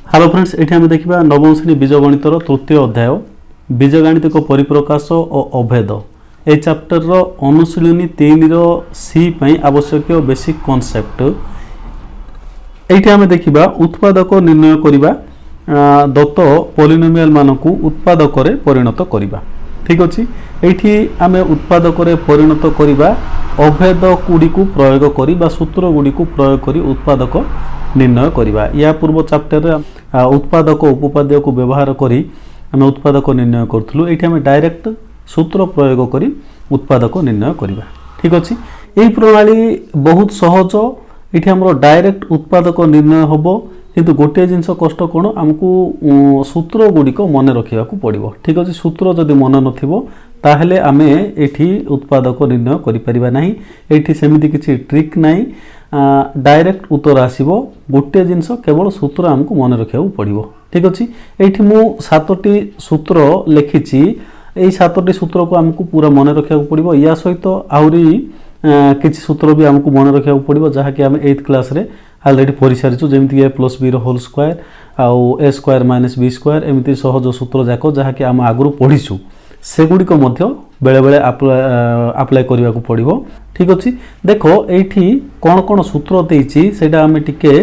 Hello friends, ये आम देखा नवम श्रेणी बीजगणितर तृतीय अध्याय बीजगणितिक परिप्रकाश और अभेद ए चैप्टर अनुशीलनी 3 सी आवश्यक बेसिक कॉन्सेप्ट। ये आम देखा उत्पादक निर्णय करवा दत्त पॉलिनोमियल मानक उत्पादक परिणत करवा। ठीक अच्छे, ये आम उत्पादक परिणत करवा अभेद गुड़ी प्रयोग कर सूत्र गुड़ी प्रयोग कर उत्पादक निर्णय करवा। या पूर्व चैप्टर उत्पादक उपपाद्य को व्यवहार करी आम उत्पादक निर्णय करूँ। ये आम डायरेक्ट सूत्र प्रयोग कर उत्पादक निर्णय करवा। ठीक अच्छे, यही प्रणाली बहुत सहज। ये आम डायरेक्ट उत्पादक निर्णय हम किंतु गोटे जिनस कष्ट कौन आमको सूत्र गुड़िक मन रखा पड़ो। ठीक अच्छे, सूत्र जदि मन नाले आम ये उत्पादक निर्णय करें। ये सेमती किसी ट्रिक ना, डायरेक्ट उत्तर आसो। गोटे जिनस केवल सूत्र आमको मन रखा पड़ो। ठीक अच्छे, ये मु 7टी सूत्र लिखी। यही 7टी सूत्र को आमको पूरा मन रखा पड़ो। या सहित आहरी किसी सूत्र भी आमको मन रखा पड़ो जहाँकि आम 8th क्लास रे अलरेडी पढ़ी सारी। जमीक ए प्लस बी होल स्क्वायर आउ ए स्क्वायर माइनस बी स्क्वायर एमती सहज सूत्र जाक जहाँकि आम आगु पढ़ीचु सेगुड़िक बेले बेले आप्लाय करने को पड़ो। ठीक अच्छे, देखो ये कौन कौन सूत्र देती आम टिके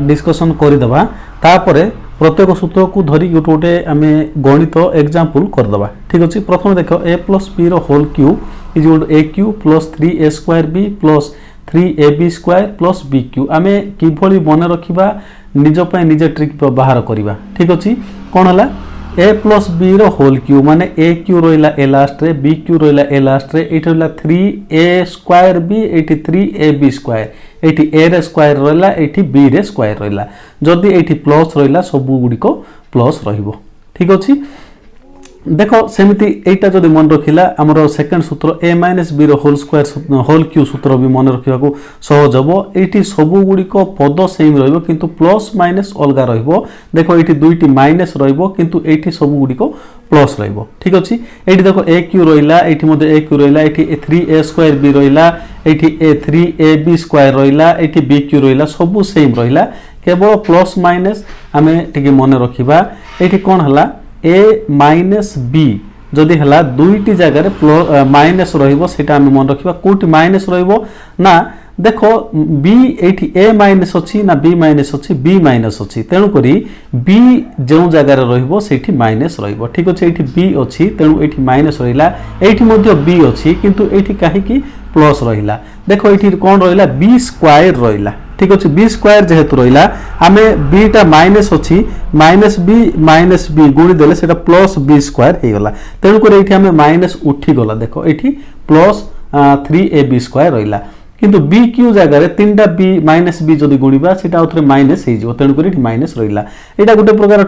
डिस्कसन करदे। तापर प्रत्येक सूत्र को धरी गोटे गोटे आम गणित एग्जाम्पल करदे। ठीक अच्छे, प्रथम देख a plus b whole cube is equal to a cube plus 3a square b plus 3ab square plus b cube. आम किभली मन रखा निजपाई निजे ट्रिक बाहर करवा। ठीक अच्छे, कौन है ए प्लस बी होल क्यू माने ए क्यू रहा ए लास्ट रे बी क्यू रहा ए लास्ट रे। ये रहा 3a स्क्वायर बी ये 3ab स्क्वायर ये ए रे स्क्वायर रहा ये बी रे स्क्वायर रहा। जदि ये प्लस रहा सब गुड़िक प्लस रहिबो। ठीक अच्छे, देखो सेमती एटा जदि मन रखिला आमर सेकेंड सूत्र a minus b whole square whole cube सूत्र भी मन रखा सहज हम। ये सब गुड़िक पद सेम रहिबो किंतु प्लस माइनस अलग रहिबो। देखो ये दुईटी माइनस रहिबो किंतु ये सब गुड़िक प्लस रहिबो। ठीक अच्छे, ये देखो ए क्यू रहा ये ए क्यू रहा ये 3a स्क्वायर बी रहा ये 3ab स्क्वायर रहा ये बी क्यू रहा सब सेम रहा। केवल प्लस माइनस आम टे मन रखा। ये कौन है ए माइनस बी जदि है दुईटी जगह माइनस रहा मन रखा। कौटी माइनस ना देखो बी ये ए माइनस अच्छी ना बी माइनस अच्छी बी माइनस अच्छी तेणुक बी जो जगार रही माइनस रो। ठीक अच्छे, ये बी अच्छी तेणु ये माइनस रहा ये बी अच्छी किंतु ये कहीं प्लस रहा। देखो ये कौन रहा बी स्क्वायर रहा। ठीक अच्छे, बी स्क्वायर जेहेतु रहा आम बीटा माइनस अच्छी माइनस बी गुणी देले सेटा प्लस बी स्क्वायर हो गला। तेणुक ये आम माइनस उठीगला। देखो ये प्लस 3ab स्क्वायर रहा किंतु बी क्यू जगह 3टा बी माइनस बी जदि गुणा से माइनस हो तेणुक माइनस रहा। यहाँ गोटे प्रकार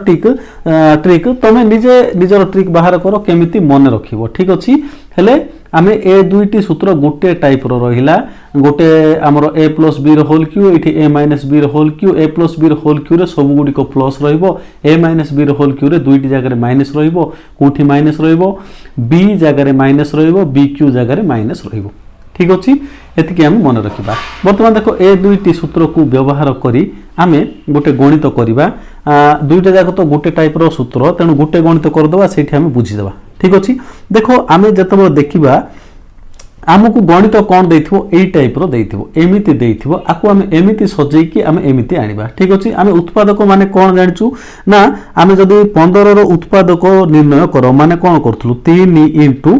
ट्रिक तुम निजे निजर ट्रिक बाहर कर केमिति मन रख। ठीक अच्छे, हेले आम ए दुईटी सूत्र गोटे टाइप रहा। गोटे आमर a plus b whole cube ये a minus b whole cube a plus b whole cube रे सब गुड़िक प्लस रे माइनस बी होल क्यू रे दुईटी जगह माइनस रोटी माइनस बी जगह माइनस बी क्यू जगह माइनस रो। ठीक अच्छे, ये आम मन रखा। बर्तमान देखो ए दुईटी सूत्र को व्यवहार करी आम गोटे गणित करवा। दुईटा जाक तो गोटे टाइप सूत्र तेणु गोटे गणित करदे से आम बुझीदे। ठीक अच्छे, देखो आम जो देखा आमको गणित कौन देथिबो एई टाइप रो देथिबो एमिति देथिबो आकु आम एमिति सजेकी आम एमिति आनिबा। ठीक अच्छे, आम उत्पादक माने कौन जानिचु ना आम जदि 15 रो उत्पादक निर्णय कर माने कौन करथुलु 3 ×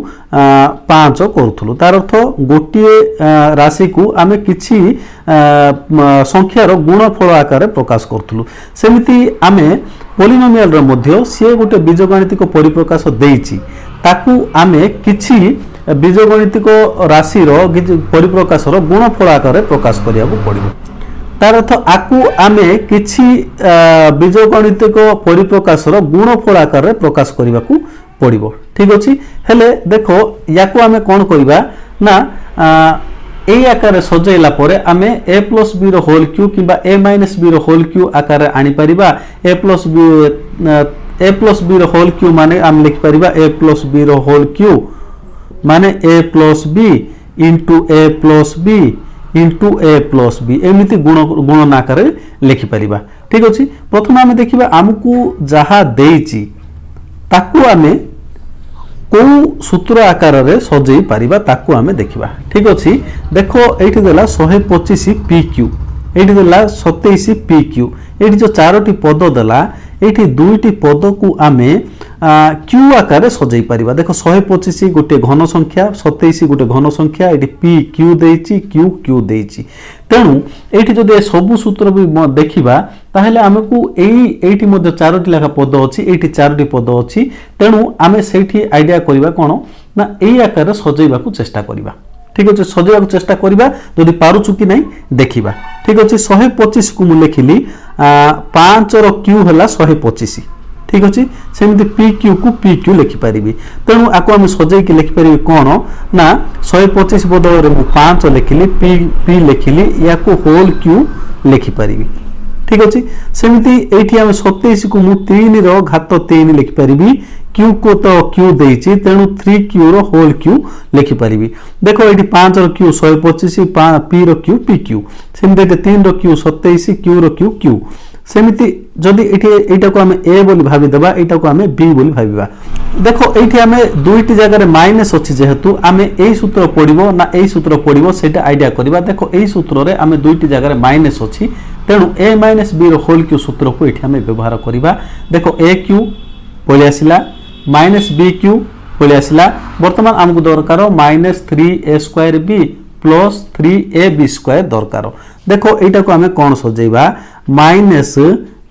5 करथुलु। तार अर्थ गोटे राशि को आम किछि संख्यार गुणफल आकार प्रकाश करथुलु। सेमिति आम पॉलिनोमियल रो मध्य से गोटे बीजगणितिक परिप्रकाश देइछि ताकू आम किछि बीजगणितिक राशि परिप्रकाश गुणफल आकार प्रकाश करिया पड़ो। तार अर्थ आकु आम किछि बीजगणितिक परिप्रकाश गुणफल आकार प्रकाश करने को पड़ो। ठीक अच्छे, हेले देखो याकु आम कौन करवा ना यही आकार सजेला परे आम ए प्लस बी होल क्यू कि ए माइनस बी होल क्यू आकार आनीपर। ए प्लस बी होल क्यू माने आम लिखिपर ए प्लस बी होल क्यू माने ए प्लस बी इंटू ए प्लस बी इंटू ए प्लस बी एमती गुणन आकार लिखिपर। ठीक अच्छे प्रथम आम देखा आमको जहाँ देइछि ताकू आमे कौ सूत्र आकार रे सजई पारिबा ताकू आमे देखिबा ठीक अछि देखो एठी देला 125 PQ एठी देला 27 PQ एठी जो चारोटी पद देला एठी दुईटी पद को आमे क्यू आकार सजई पारिबा देखो 125 गोटे घन संख्या 27 गोटे घन संख्या एठी पी क्यू देइछि क्यू क्यू देइछि तेणु एठी जदि सबु सूत्र भी देखिबा ताहले हमकु एठी मध्ये चारोटी लेखा पद अछि एठी चारोटी पद अछि तेणु आमे सेठी आइडिया करिबा कोन ना एई आकार सजईबा को चेष्टा करिबा ठीक अछि सजईबा को चेष्टा करिबा जदि पारुछु कि नै देखिबा ठीक अछि 125 को मु लेखिली 5 रो क्यू हला 125 ठीक अछि सेमिति पी क्यू को पी क्यू लिखि परिबी तेणु आको हम सजई के लिखि परिबी कोन ना 125 बदल रे मु 5 लिखिली पी पी लिखिली या को होल क्यू लिखि परिबी ठीक अछि सेमिति एठी हम 27 को मु 3 रो घात 3 लिखि परिबी क्यू को तो क्यू देइछि तेणु 3 क्यू रो होल क्यू लिखि परिबी देखो एठी 5 रो क्यू 125 पी रो क्यू पी क्यू सेमिति 3 रो Q 27 Q rho Q Q सेमिति जदि एटा को हमें ए बोली भाबी देबा एटा को हमें बी बोली भाबीबा देखो एठी हमें दुईटी जगह रे माइनस अछि जेहेतु हमें एई सूत्र पडिबो ना एई सूत्र पडिबो सेटा आइडिया करबा देखो एई सूत्र रे हमें दुईटी जगह रे माइनस अछि तेणु a माइनस b रो होल क्यू सूत्र को एठी हमें व्यवहार करबा देखो a क्यू पळि आसिला माइनस b क्यू पळि आसिला वर्तमान हमकु दरकार minus 3a square b plus 3ab square दरकार देखो एटा को हमें कोन सजेबा माइनस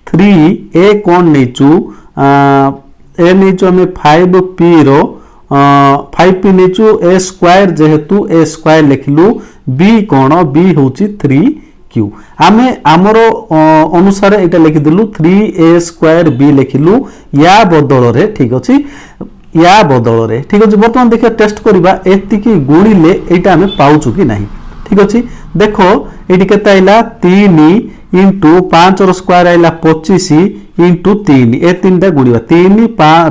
3a कोन नेचु a नेचु हमें 5p रो 5p नेचु a स्क्वायर जेहेतु a स्क्वायर लिखलु b कोन b होची 3q आमे हमरो अनुसार एटा लिखि दिलु 3a स्क्वायर b लिखलु या बदल रे ठीक अछि या बदल रे ठीक अछि वर्तमान देखिया टेस्ट करबा एति की गुणिले एटा हमें पाउछु कि नाही ठीक अछि देखो एटी केते आइला 3 इंटू 5 रो स्क्वायर आइला 25 इंटू 3 ए तीनटा गुणिबा 3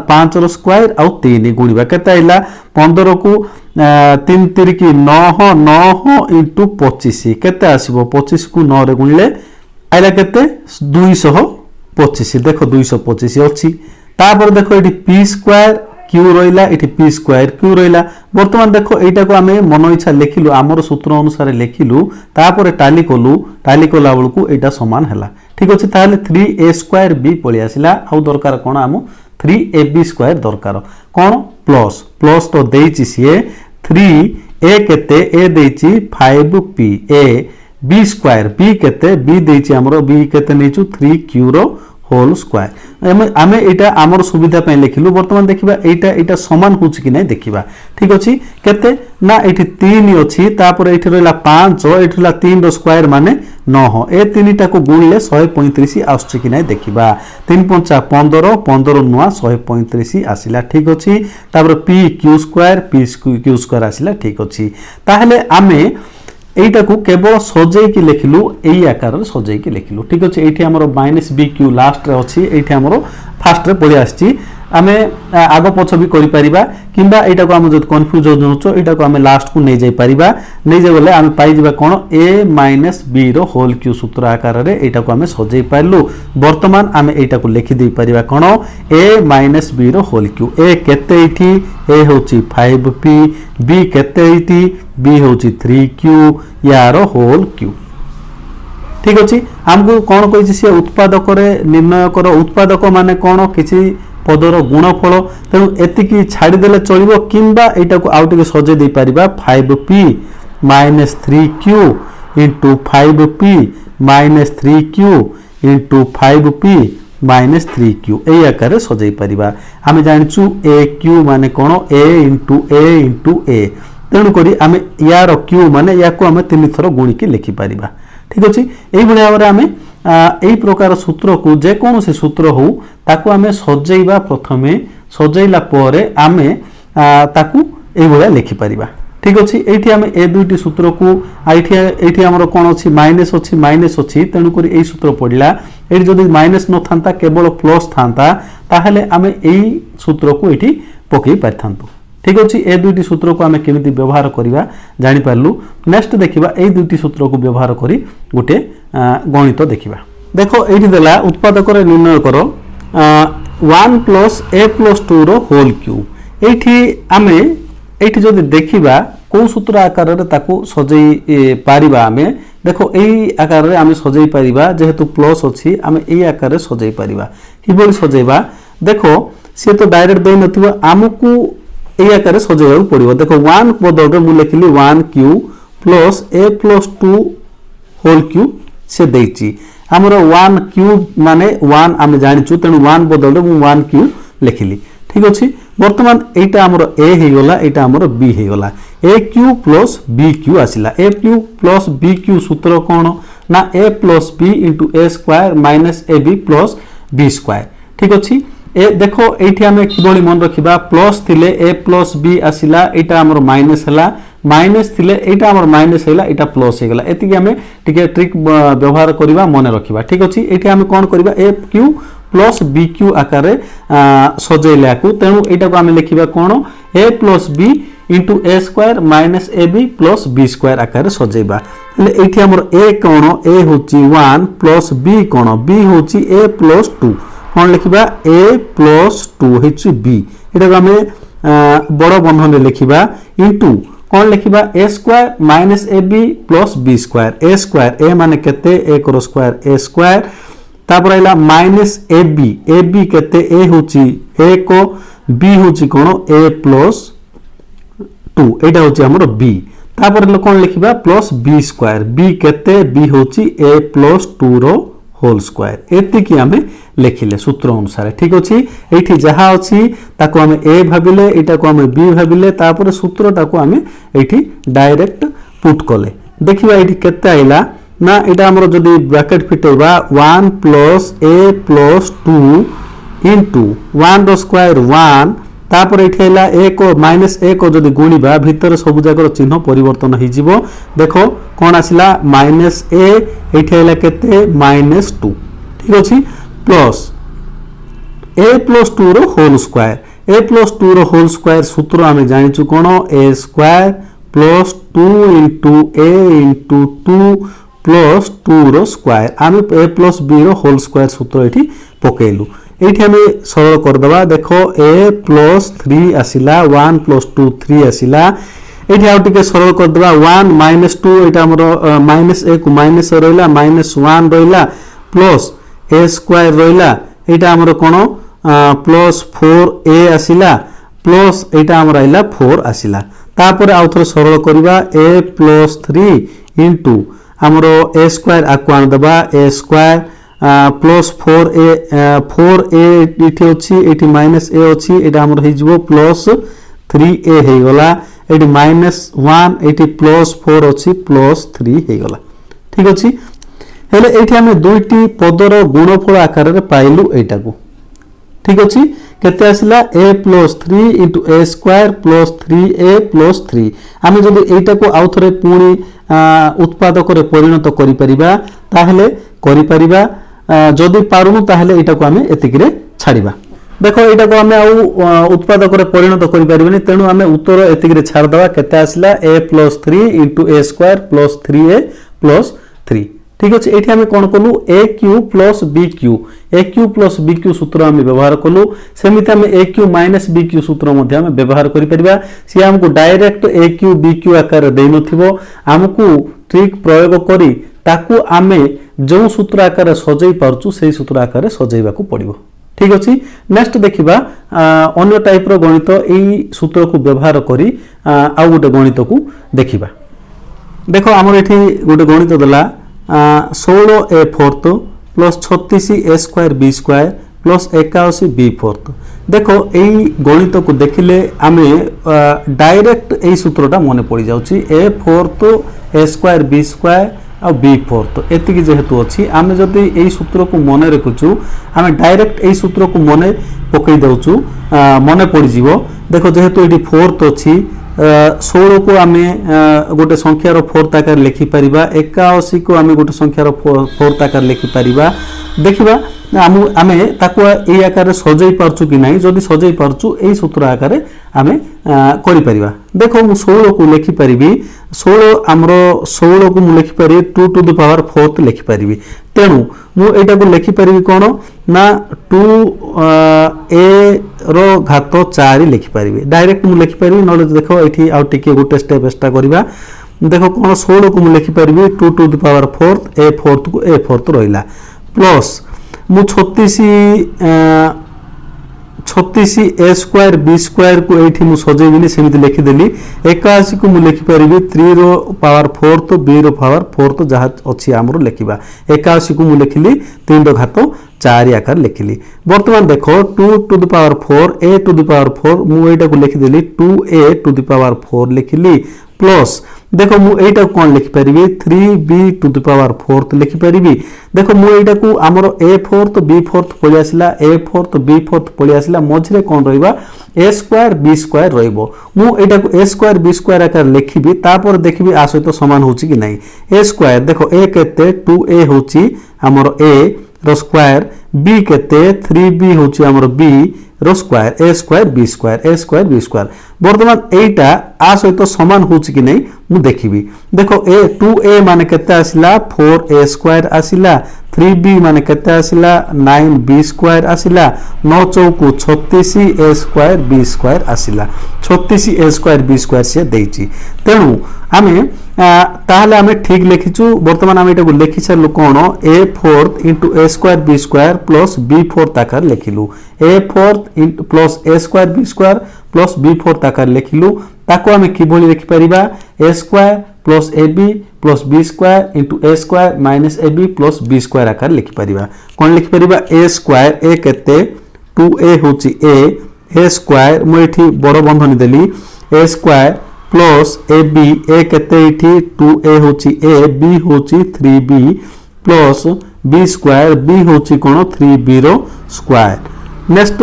5 रो स्क्वायर आउ 3 गुणिबा केते आइला 15 को 3 3 की 9 9 इंटू 25 केते आसीबो 25 को 9 रे गुणिले आइला केते 225 देखो 225 अछि तापर देखो एटी p स्क्वायर क्यू रहिला एटी p स्क्वायर क्यू रहिला वर्तमान देखो एटा को हमें मन इच्छा लिखिलु हमर सूत्र अनुसार लिखिलु तापर टाली कोला बळकू एटा समान हला ठीक अछि ताले 3a स्क्वायर b पळि आसिला आउ दरकार कोन हम 3ab स्क्वायर दरकार कोन प्लस प्लस तो देइछि सिए 3a केते a देइछि 5p a b square b केते b देइछि हमरो b केते नेचु 3q रो होल स्क्वायर आमे एटा हमर सुविधा पे लिखिलु वर्तमान देखिबा एटा समान होछ कि नै देखिबा ठीक अछि केते ना एठी 3 अछि तापर एठी रहला 5 एठी रहला 3 रो स्क्वायर माने 9 ए तीनटा को गुणले 135 आछछि कि नै देखिबा 3 5 15 15 नुआ 135 आसिला ठीक अछि तापर p q स्क्वायर आसिला ठीक अछि ताहले आमे एटा को केवल सजई की लिखिलु एई आकार रे सजई की लिखिलु ठीक अछि एठी हमरो -bq लास्ट रे अछि एठी हमरो फास्ट रे पड़ी आछि आमे आगो पछ भी करि परिबा किबा एटा को हम जत कंफ्यूज हो जउछो एटा को हम लास्ट को नै जाई परिबा नै जे बोले हम पाई जिबा कोन a b रो होल q सूत्र आकार रे एटा को हम सजई पाइलु वर्तमान हम एटा को लिखि दे परिबा कोन a b रो होल q a केते एठी a होची 5p b केते एठी b होची 3q यारो होल q ठीक अछि हमको कोन कहिछि से उत्पादक रे निर्णय करो उत्पादक माने कोन किछि पदर गुणफल तेणु एतिकी छाड़ी देले चलिबो किंबा एटा को आउट के सजे दे परिबा 5p - 3q * 5p - 3q * 5p - 3q ए आकार सजे परिबा हम जानछु aq माने कोन a * a तेणु करी आमे यार q माने या को हम तीन थरो गुणी के लिखि परिबा ठीक अछि एई बळे आवर आमे एई प्रकार सूत्र को जे कोन से सूत्र हो ताको आमे सजेइबा प्रथमे सजेइला परे आमे ताकू एई बळे लिखि परिबा ठीक अछि एठी आमे ए दुईटी सूत्र को एठी हमरो कोन अछि माइनस अछि तेणु करी एई सूत्र पडला एठी जदी माइनस न थांता केवल प्लस थांता ताहले आमे एई सूत्र को एठी पकई पारथांतु ठीक अछि ए दुईटी सूत्र को आमे केमिति व्यवहार करिबा जानि पारलु नेक्स्ट देखिबा ए दुईटी सूत्र को व्यवहार करी गोटे गणित देखिबा। देखो ये देला उत्पादक निर्णय कर 1 प्लस ए प्लस 2 रो होल क्यूब ये आम ये जदि देखा कौ सूत्र आकार सजई पारिबा आमे देखो यही आकार रे आमे सजई पारिबा जेहेतु प्लस अछि आमे एई आकार रे सजई पारिबा किबोली सजैबा देखो से तो डायरेक्ट दे नथिबो आमको एई आकार रे सजैबा पड़िबो देखो 1 बदल रे मु लिखिली 1 क्यूब प्लस ए प्लस 2 होल क्यूब से देछि हमरो 1 क्यूब माने 1 आमे जानिछु तेनु 1 बदल रे मु 1 क्यूब लिखिली ठीक अछि वर्तमान एटा हमरो a हे गला एटा हमरो b हे गला a cube plus b cube आसिला a cube plus b cube सूत्र कोन ना a plus b into a square minus ab plus b square ठीक अछि ए देखो एठी हमें किबोली मन रखिबा प्लस थिले a प्लस b आसिला एटा हमरो माइनस हला माइनस थिले एटा हमरो माइनस हैला एटा प्लस हे गला एति हमें टिके ट्रिक व्यवहार करिबा मन रखिबा ठीक अछि एठी हमें कोन करिबा a cube plus b cube आकार सजैला तेणु यहाँ को आम लिखा कौन a plus b into a square minus a b plus b square आकार सजैबा ये आम ए कौन ए हूँ 1 प्लस बी कौन बी हूँ ए प्लस 2 कौन लिखा ए प्लस 2 हूँ बी यहाँ आम बड़ बंधन लिखा इंटू कौन लिखा a square minus a b plus b square a माने केते ए करो स्क्वायर ए स्क्वायर तापर आइला माइनस ए बी केते ए होची ए को बी होची कोन ए प्लस 2 एटा होची हमरो बी तापर कोन लिखिबा प्लस बी स्क्वायर बी केते बी होची ए प्लस 2 रो होल स्क्वायर एति की हमें लिखिले सूत्र अनुसार ठीक अछि एठी जहा अछि ताको हमें ए भाबिले एटा को हमें बी भाबिले तापर सूत्रटा को हमें एठी डायरेक्ट पुट कले देखिबा एठी केते आइला ना इटा हमरो जदी ब्रैकेट फिटेबा 1 प्लस ए प्लस 2 इंटू 1 रो स्क्वायर 1 तापर एठेला ए को माइनस ए को जदी गुणीबा भीतर सब जाकर चिन्ह परिवर्तन हो जिवो देखो कोन आसिला माइनस ए एठेला केते माइनस 2 ठीक अछि प्लस ए प्लस 2 रो होल स्क्वायर ए प्लस 2 रो होल स्क्वायर सूत्र हमें जानिछु कोन ए स्क्वायर प्लस 2 इंटू ए इंटू 2 प्लस 2 रो स्क्वायर आम ए प्लस बी रो होल स्क्वायर सूत्र एठी पकेलु एठी हमें सरल कर दबा देखो ए प्लस 3 आसिला 1 प्लस 2 3 आसिला एठी आउ टिके सरल कर दबा 1 माइनस 2 एटा हमरो माइनस ए को माइनस रहला माइनस 1 रहला प्लस ए स्क्वायर रहला एटा हमरो कोन प्लस 4 ए आसिला प्लस एटा हमरो आइला 4 आसिला तापर आउ थोर सरल करबा ए प्लस 3 इनटू हमरो ए स्क्वायर आक्वान दबा ए स्क्वायर प्लस 4a इठी अछि एठी माइनस ए अछि एटा हमरो हि जबो प्लस 3a हे गला एठी माइनस 1 एठी प्लस 4 अछि प्लस 3 हे गला ठीक अछि हेले एठी हमें दुईटी पदर गुणफल आकार रे पाइलु एटा को ठीक अछि केते आसिला a plus 3 into a square plus 3a plus 3 आमे जदि एटा को आउ थरे पुणी उत्पादक रे परिणत करि परिबा ताहले करि परिबा जदि पारुनु ताहले एटा को आमे एतिक रे छाड़िबा देखो एटा को आमे आउ उत्पादक रे परिणत करि परिबनी तेनु आमे उत्तर एतिक रे छाड़ दबा केते आसिला a plus 3 into a square plus 3a plus 3 ठीक अछि एठी हमें कोन कलु a cube plus b cube a cube plus b cube सूत्र हमें व्यवहार कलु सेमिति हमें a cube minus b cube सूत्र मध्ये हमें व्यवहार करि परिबा से हमको direct a cube b cube आकार देइ नथिबो हमको ट्रिक प्रयोग करी ताकू आमे जो सूत्र आकार सजै पारचु सेही सूत्र आकार सजैबा को पड़िबो ठीक अछि नेक्स्ट देखिबा अन्य टाइप रो गणित एई सूत्र को व्यवहार करी आ गोटे गणित को देखिबा देखो हमर एठी गोटे गणित दला 16 a fourth plus 36 a square b square plus 81 b fourth देखो यही गणित को देखिले आमे डायरेक्ट यही सूत्रटा मन पड़ जाउची ए फोर्थ ए स्क्वायर बी स्क्वायर आ बी फोर्थ एतिकी जेहेतु अच्छी आमे जदि यही सूत्र को मन रखुचु आमे डायरेक्ट यही सूत्र को मन पकई दउचु मन पड़ जिवो देखो जेहेतु एटी फोर्थ अच्छी 16 को आमे गोटे संख्यार फोर्थ आकार लिखि परिबा 81 को आमे गोटे संख्यार फोर्थ आकार लिखि परिबा देखिबा आमे ताको ए आकार रे सजै पारछु कि नाही जदि सजै पारछु एई सूत्र आकार रे आमे करि परिबा। देखो मु 16 को लिखि परिबी 16 हमरो 16 को मु लिखि परिबी 2 टू द पावर 4 लिखि परिबी। तेनु मु एटा को लिखि परिबी कोन ना 2 a रो घात 4 लिखि परिबी। डायरेक्ट मु लिखि परिबी नले देखो एठी आ टिके गोटे स्टेप एक्स्ट्रा करबा। देखो कोन 16 को मु लिखि परिबी 2 टू द पावर 4 a 4 को a 4 रहिला प्लस मु 36 a स्क्वायर b स्क्वायर को एठी मु सजेबिनी सेमिति लिखि देली 81 को मु लिखि परिबी 3 रो पावर 4 तो b रो पावर 4 तो जहा अछि हमरो लिखिबा 81 को मु लिखिली 3 रो घात 4 आकार लिखिली। वर्तमान देखो 2 to the power 4 a to the power 4 मु एटा को लिखि देली 2a टू द पावर 4 लिखिली प्लस देखो मु एटा कोन लिखि परिबी 3b टू द पावर 4 लिखि परिबी। देखो मु एटा को हमरो a4 तो b4 पळि आसिला a4 तो b4 पळि आसिला मझरे कोन रहइबा a स्क्वायर b स्क्वायर रहइबो। मु एटा को a स्क्वायर b स्क्वायर आकार लिखिबी तापर देखिबी आ सहित समान होची कि नाही। a स्क्वायर देखो a केते 2a होची हमरो a रो स्क्वायर b केते 3b होची हमरो b रो square a square b square a square b square. वर्तमान एटा आ सहित समान होची कि नहीं मु देखिबी। देखो a 2a माने केते आसिला 4a स्क्वायर आसिला 3b माने केते आसिला 9b स्क्वायर आसिला 9 चौकु 36a स्क्वायर b स्क्वायर आसिला 36a स्क्वायर b स्क्वायर से देइची। तेनु आमे ताहले आमे ठीक लिखिछु। वर्तमान आमे एटा को लिखि छलु कोन a4 * a square b square plus b4 Takar लिखिलु a4 plus a square b square plus b4 Takar लिखिलु। ताको आमे कि बोली लिखि परिबा a square plus ab plus b square * a square minus ab plus b square आकार लिखि परिबा। कोन लिखि परिबा a स्क्वायर a केते 2a होची a स्क्वायर मु एठी बड़ बंधनी देली a square plus ab a केते एठी 2a होची a b होची 3b plus b square b होची कोन 3b रो स्क्वायर। नेक्स्ट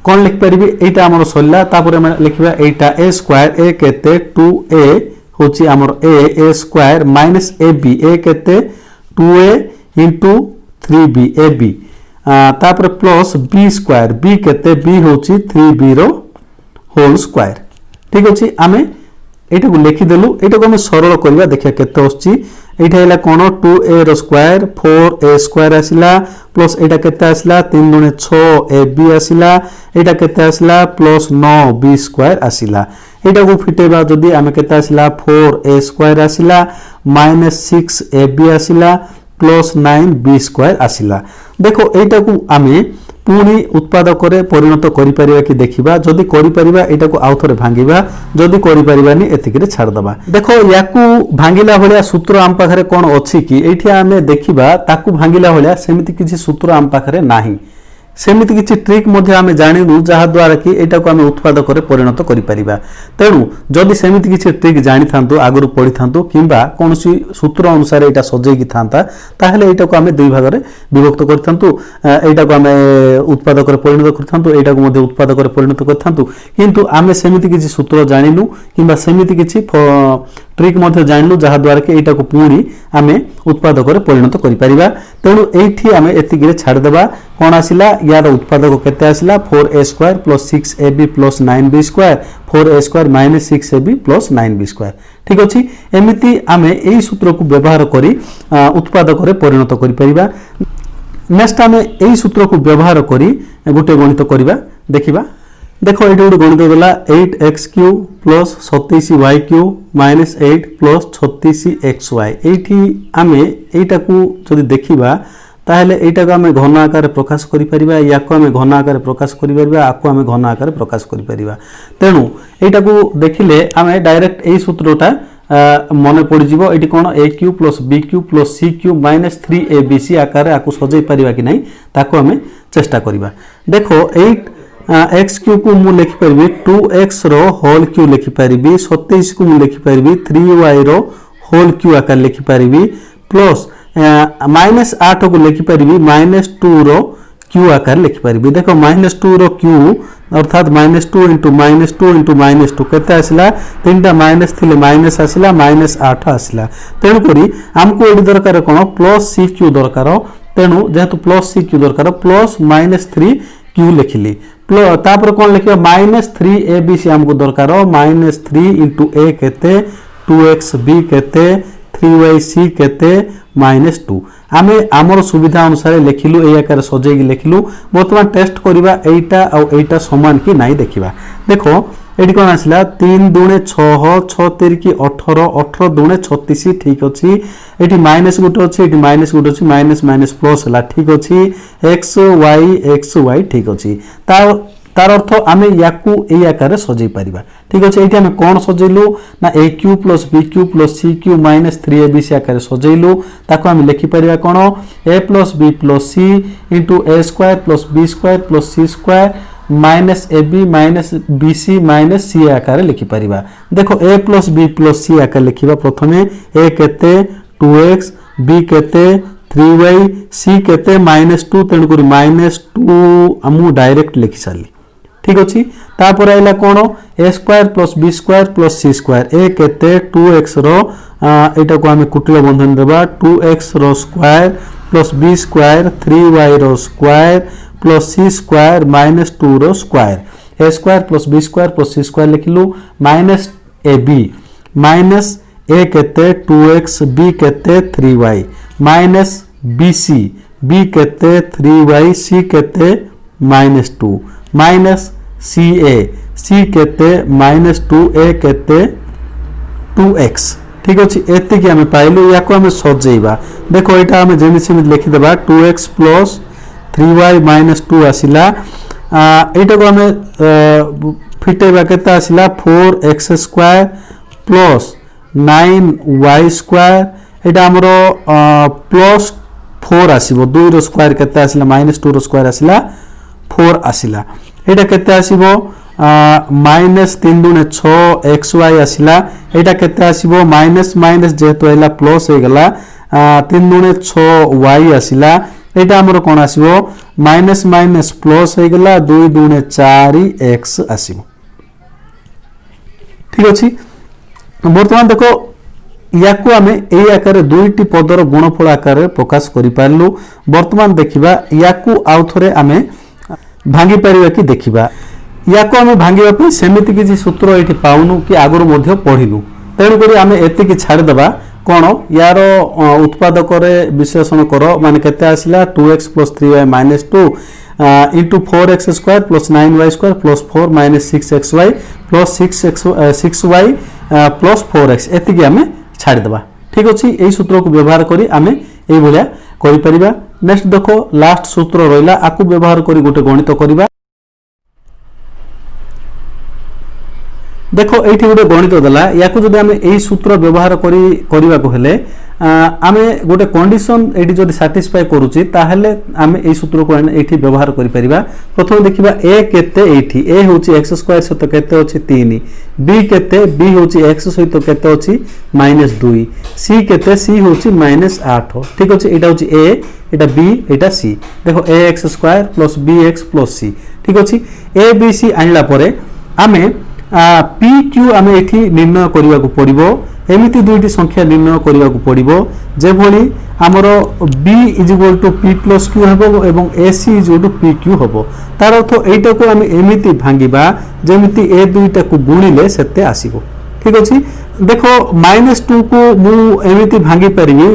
कोन लिख परिबी एटा हमर सल्ला तापर हम लिखबा एटा a स्क्वायर a केते 2a होची हमर a square minus ab a केते 2a * 3b ab तापर प्लस b स्क्वायर b केते b होची 3b रो होल स्क्वायर। ठीक अछि आमे एटा को लिखि देलु। एटा को हम सरल करबा देखिया केते होची एटा हैला कोन 2a रो square 4a square आसिला plus iota केते आसिला 3 * 6 ab आसिला एटा केते आसिला प्लस 9b स्क्वायर आसिला। एटा को फिटेबा जदी आमे केते आसिला 4a स्क्वायर आसिला माइनस 6ab आसिला प्लस 9b स्क्वायर आसिला। देखो एटा को आमे पुणी उत्पादक रे परिणत करि परिबा कि देखिबा जदी करि परिबा एटा को आउथरे भांगिबा जदी करि परिबानी एतिकरे छाड़ दबा। देखो याकू भांगिला होलिया सूत्र आम पाखरे कोन अछि कि एठी आमे देखिबा ताकू भांगिला होलिया सेमिति किछि सूत्र आम पाखरे नाही। सेमिति किछि ट्रिक मध्ये आमे जानिनु जहा द्वारा कि एटा को आमे उत्पादक रे परिणत करि परिबा। तेनु जदी सेमिति किछि ट्रिक जानि थांतो आगरु पढि थांतो किंबा कोनसी सूत्र अनुसार एटा सजेइ कि थांता ताहले एटा को आमे दुई भाग रे विभक्त करि थांतो। एटा को आमे उत्पादक रे परिणत करि थांतो एटा को मध्ये उत्पादक रे परिणत करि थांतो किंतु आमे सेमिति किछि सूत्र जानिनु किंबा सेमिति किछि ट्रिक मध्ये जानिनु जहा द्वारा कि एटा को पूरी आमे उत्पादक रे परिणत करि परिबा। तेनु एठी आमे एतिगिरे छाड़ देबा। कोन आसिला यार उत्पादक केते आसिला 4a square plus 6ab plus 9b square 4a square minus 6ab plus 9b square. ठीक अछि एमिति आमे एई सूत्र को व्यवहार करी उत्पादक रे परिणत करि परिबा। नेक्स्ट आमे एई सूत्र को व्यवहार करी गोटे गणित करिबा देखिबा। देखो एठी गोटे गणित देला 8x³ plus 27y³ minus 8 plus 36xy। एठी आमे एटा को जदि देखिबा ताहले एटा को आमे घन आकार प्रकाश करि परिबा याको आमे घन आकार प्रकाश करि परिबा आको आमे घन आकार प्रकाश करि परिबा। तेनु एटा को देखिले आमे डायरेक्ट एई सूत्रटा मने पड़ जिवो एटी कोन a³ plus b³ plus c³ minus 3abc आकार आको सजै परिबा कि नै ताको आमे चेष्टा करिबा। देखो 8x³ को मु लिखि परिबी 2x रो होल क्यू लिखि परिबी 27 को मु लिखि परिबी 3y रो होल क्यू आकार लिखि परिबी प्लस माइनस 8 को लिखि परिबी माइनस 2 रो क्यू आकार लिखिपारि। देखो -2 रो क्यू अर्थात -2 इंटू -2 इंटू -2 केते आसला 3टा माइनस थिले माइनस आसला -8 आसला। तेणु करी हमको एडी दरकार कोन प्लस सी क्यू दरकार। तेणु जेहेतु प्लस सी क्यू दरकार प्लस -3 क्यू लिखिली। तापर कौन लिखा -3 ए बी सी हमको दरकार -3 इंटू ए केते 2x b केते 3y c केते -2 आमे आमर सुविधा अनुसार लिखिलु ए आकार सजेगी लिखिलु। बर्तमान टेस्ट करिबा एटा आ एटा समान कि नाही देखिबा। देखो एटी कोन आसला 3 दुणे 6 6 3 की 18 18 दुणे 36 ठीक अछि। एटी माइनस गुटे अछि एटी माइनस गुटे अछि माइनस माइनस प्लस हला ठीक अछि। x y ठीक अछि। तार अर्थ आमे याकू ए आकार सजै परिबा ठीक अछि। एटी आमे कोन सजैलु ना a Q plus b Q plus c Q -3 abc आकार सजैलु। ताको आमे लिखि परिबा कोन a plus b plus c into a square plus b square plus c square minus ab minus bc minus c आकार लिखि परिबा। देखो a plus b plus c आकार लिखिबा प्रथमे a केते 2x b केते 3y c केते -2 तेणु करी -2 हमु डायरेक्ट लिखि साली ठीक अछि। तापर आइला कोन a square plus b square plus c square a केते 2x रो एटा को हमें कुटिल बंधन देबा 2x रो square plus b square 3y रो स्क्वायर प्लस c स्क्वायर -2 रो square a square plus b square plus c square लिखिलु माइनस ab माइनस a केते 2x b केते 3y माइनस bc b केते 3y c केते -2 minus ca c केते -2 a केते 2x ठीक अछि। एति कि हमें पाइलु याको हमें सजेइबा। देखो एटा हमें जेमि सेमि लिखि देबा 2x प्लस 3y -2 आसिला। एटा को हमें फिटेबा केते आसिला 4x square plus 9y square एटा हमरो प्लस 4 आसीबो 2 रो स्क्वायर केते आसिला -2 रो स्क्वायर आसिला 4 आसिला। एटा केते आसीबो -3 दुने 6 xy आसिला। एटा केते आसीबो माइनस माइनस जेहेतु आइला प्लस हो गला 3 दुने 6 y आसिला। एटा हमरो कोन आसीबो माइनस माइनस प्लस हो गला 2 दुने 4 x आसीबो ठीक अछि। वर्तमान देखो याकू आमे ए आकार दुईटी पदर गुणफल आकार प्रकाश करि पारलु। वर्तमान देखिबा याकू आउथरे आमे भांगी परिबा कि देखिबा। याकू आमे भांगीबा पे सेमिति किछि सूत्र एठी पाउनु कि आगुर मध्य पढिलु। तेणु करी आमे एति कि छाड़ देबा कोन यार उत्पादक रे विश्लेषण करो माने केते आसिला 2x + 3y - 2 into 4x square plus 9y square plus 4 minus 6xy plus 6y plus 4x एति कि आमे छाड़ देबा ठीक अछि। एई सूत्र को व्यवहार करी आमे एई भलिया करि परिबा। नेक्स्ट देखो लास्ट सूत्र रहिला आकु व्यवहार करी गोटे गणित करिबा। देखो एठी गोटे गणित देला याकु जदि आमे एई सूत्र व्यवहार करिबा को हेले आमे गोटे कंडीशन एठी जदि सैटिस्फाई करूची ताहेले आमे एई सूत्र को एठी व्यवहार करि परिबा। प्रथम देखिबा a केते एठी a होची x स्क्वायर सहित केते अछि 3 b केते b होची x सहित केते अछि -2 c केते c होची -8 ठीक अछि। एटा होची a Etah b Etah c देखो ax square plus bx plus c ठीक अछि। a b c आनला परे आमे p q आमे एठी निर्णय करिवा को पड़िबो। एमिति दुईटी संख्या निर्णय करिवा को पड़िबो जे भली हमरो b = p + q हबो एवं ac = p q हबो। तार अर्थ एटा को आमे एमिति भांगीबा जेमिति ए दुईटा को गुणिले सेते आसीबो ठीक अछि। देखो -2 को मु एमिति भांगी परिबी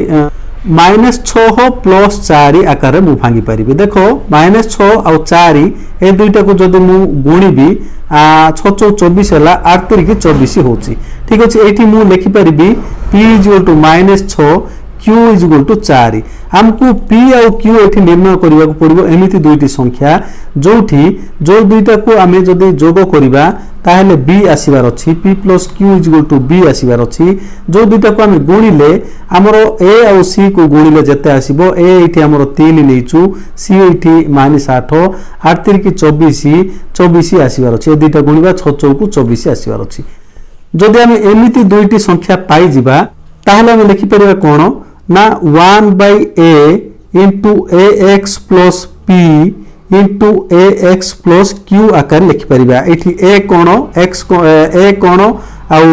-6 + 4 आकार मु भांगी परिबी। देखो -6 और 4 ए दुईटा को जदि मु गुणीबी 6 24 हला 8 3 की 24 होची ठीक अछि। एठी मु लिखि परिबी p = -6 q = 4 हमकु p और q एठी निर्णय करिवा को पड़िबो। एमिति दुईटी संख्या जोठी जो दुईटा को आमे जदि जोग करिबा ताहेले b आसीबार अछि p + q = b आसीबार अछि। जो दुईटा को आमे गुणिले हमरो a और c को गुणिले जते आसीबो a एठी हमरो 3 नेचु c एठी -8 8 3 की 24 24 आसीबार अछि। ए दुईटा गुणिबा 6 4 को 24 आसीबार अछि। जदि आमे एमिति दुईटी संख्या पाई जिबा ताहेले आमे लिखि परिबा कोन ना 1/a * ax + P इंटू ए एक्स प्लस क्यू आकार लिखिपर ये ए कोण एक्स ए कोण आउ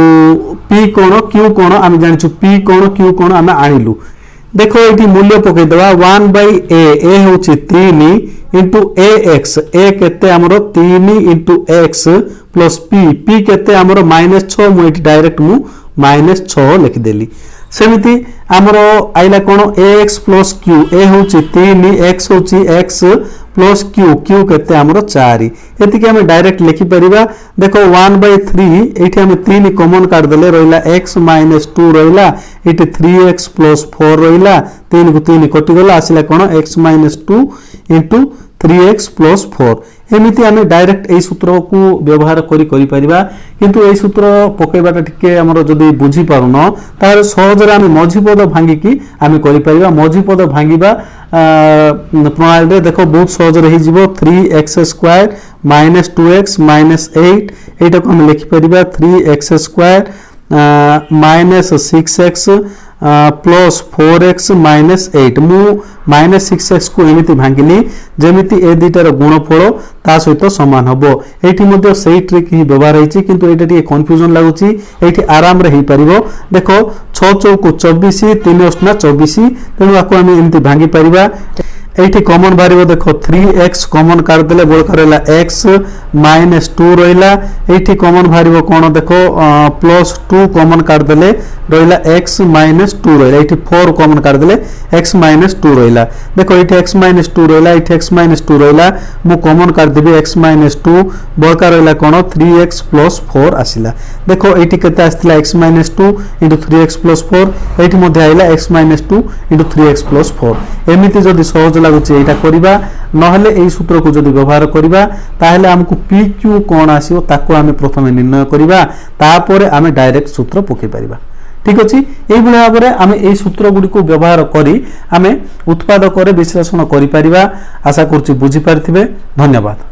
पी कोण क्यू कोण आम जानी पी कोण क्यू कोण आम आणिलु देखो ये मूल्य पकईदे 1/a हूँ 3 इंटू ए एक्स ए केते आमर 3 into x plus P P केते आमर -6 मुझे डायरेक्ट मु -6 लिखिदेली सेमिति आमर आइला कोण ए एक्स प्लस क्यू ए हूँ 3 एक्स हूँ एक्स प्लस क्यू क्यू केते आमर 4 एतिके आम डायरेक्ट लिखिपर देखो 1/3 ये आम 3 कॉमन काट देले रहा x - 2 रहा ये 3x + 4 रहा 3 को 3 कटिगला आसला कौन x - 2 इंटू 3x + 4 एमती आम डायरेक्ट यही सूत्र को व्यवहार करिपरिबा किंतु यही सूत्र पकेबाटा टिके हमर जदि बुझी पारुन तार सहजरे आम मझी पद भांगिकी आम करिपरिबा मझी पद भांगिबा प्रणाली रे देखो बहुत सहजरे ही जीवो 3x² - 2x - 8 एटा को हम लिखि परिबा 3x² - 6x प्लस 4x - 8 मु -6x को एमिति भांगिली जेमिति ए दुटार गुणफल ता सहित समान हबो एठी मध्ये सेही ट्रिक ही व्यवहार होईची किंतु एटा टिके कंफ्यूजन लागुची एठी आराम रे ही परिबो देखो 6 चौक 24 3 8 24 तेनु आको हम एमिति भांगी परिबा एठी कॉमन बारिबो देखो 3x कॉमन काट देले बळका रहला x - 2 रहला एठी कॉमन बारिबो कोन देखो +2 कॉमन काट देले रहला x - 2 रहला एठी 4 कॉमन काट देले x - 2 रहला देखो एठी x - 2 रहला एठी x - 2 रहला मु कॉमन काट देबी x - 2 बळका रहला कोन 3x + 4 आसिला देखो एठी केते आस्तिला x - 2 * 3x + 4 एठी मध्ये आइला x - 2 * 3x + 4 एमिति जदि सहज लागुचे एटा करिबा नहले एई सूत्र को जदि व्यवहार करिबा ताहले हमकु पी क्यू कोन आसीओ ताको आमे प्रथमे निर्णय करिबा तापरे आमे डायरेक्ट सूत्र पके परिबा ठीक अछि एई भले भाबरे आमे एई सूत्र गुडी को व्यवहार करी आमे उत्पादक रे विश्लेषण करि परिबा आशा करछि बुझी पारथिबे धन्यवाद।